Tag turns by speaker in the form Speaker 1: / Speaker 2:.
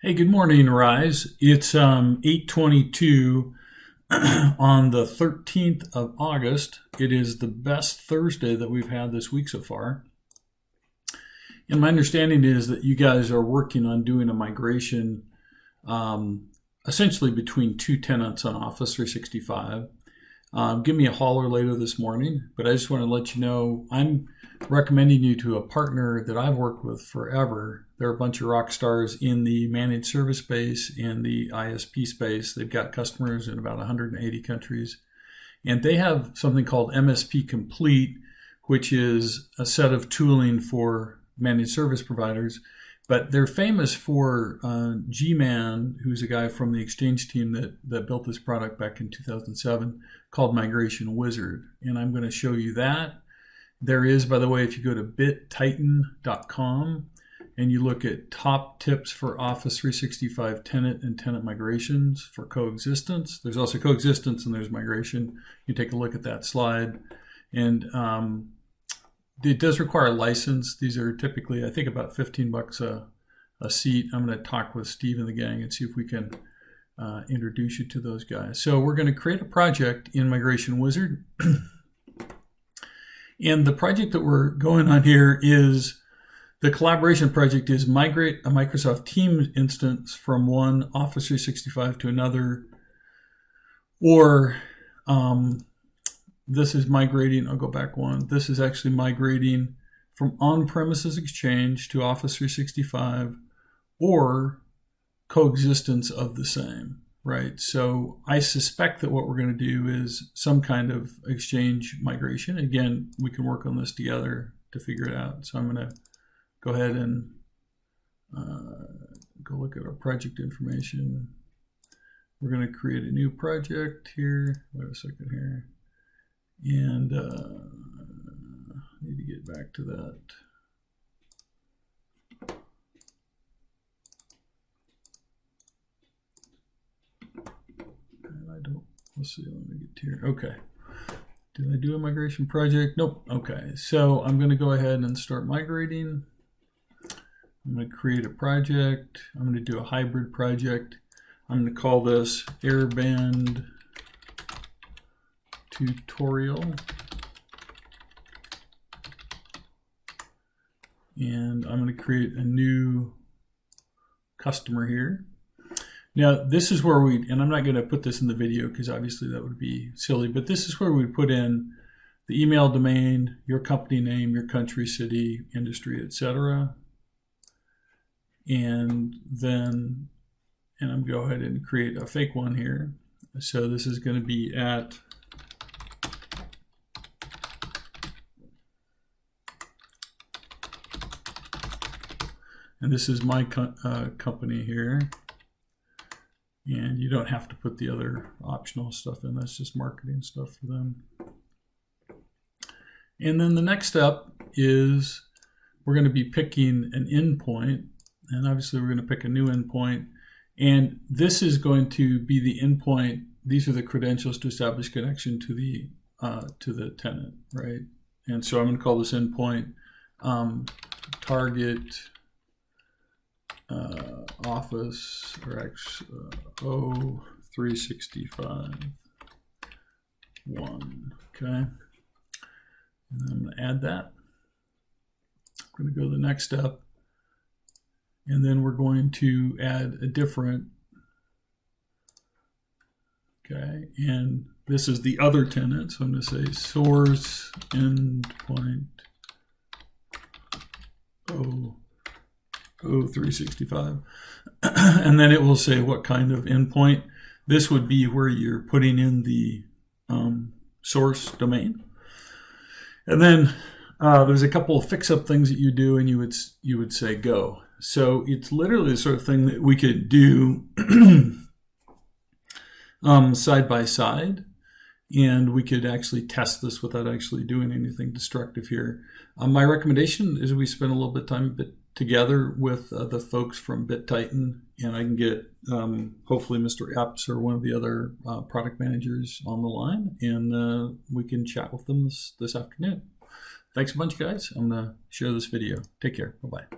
Speaker 1: Hey, good morning, Rise. It's 8:22 on the 13th of August. It is the best Thursday that we've had this week so far. And my understanding is that you guys are working on doing a migration essentially between two tenants on Office 365. Give me a holler later this morning, but I just want to let you know I'm recommending you to a partner that I've worked with forever. They're a bunch of rock stars in the managed service space and the ISP space. They've got customers in about 180 countries. And they have something called MSP Complete, which is a set of tooling for managed service providers. But they're famous for G-Man, who's a guy from the Exchange team that built this product back in 2007, called Migration Wizard. And I'm going to show you that. There is, by the way, if you go to bittitan.com and you look at top tips for Office 365 tenant and tenant migrations for coexistence. There's also coexistence and there's migration. You take a look at that slide. And it does require a license. These are typically, I think, about $15 a seat. I'm going to talk with Steve and the gang and see if we can introduce you to those guys. So we're going to create a project in Migration Wizard. And the project that we're going on here is, the collaboration project is migrate a Microsoft Teams instance from one Office 365 to another, or this is migrating, I'll go back one. This is actually migrating from on-premises Exchange to Office 365 or coexistence of the same, right? So I suspect that what we're going to do is some kind of Exchange migration. Again, we can work on this together to figure it out. So I'm going to go ahead and go look at our project information. We're going to create a new project here. Wait a second here. And need to get back to that. And I don't, let's see, let me get here. Okay. Did I do a migration project? Nope. Okay. So I'm going to go ahead and start migrating. I'm going to create a project. I'm going to do a hybrid project. I'm going to call this airband tutorial, and I'm going to create a new customer here. Now this is where and I'm not going to put this in the video because obviously that would be silly, but this is where we put in the email domain, your company name, your country, city, industry, etc. And then, and I'm going to go ahead and create a fake one here. So this is going to be at and this is my company here. And you don't have to put the other optional stuff in. That's just marketing stuff for them. And then the next step is we're going to be picking an endpoint. And obviously we're going to pick a new endpoint. And this is going to be the endpoint. These are the credentials to establish connection to the tenant, right? And so I'm going to call this endpoint target Office or O365 1. Okay. And I'm going to add that. I'm going to go to the next step. And then we're going to add a different, okay, and this is the other tenant. So I'm going to say source endpoint O365. And then it will say what kind of endpoint. This would be where you're putting in the source domain. And then there's a couple of fix-up things that you do, and you would say go. So it's literally the sort of thing that we could do side by side, and we could actually test this without actually doing anything destructive here. My recommendation is we spend a little bit of time together with the folks from bittitan, and I can get hopefully Mr. Epps or one of the other product managers on the line, and we can chat with them this afternoon. Thanks a bunch, guys. I'm going to share this video. Take care. Bye-bye.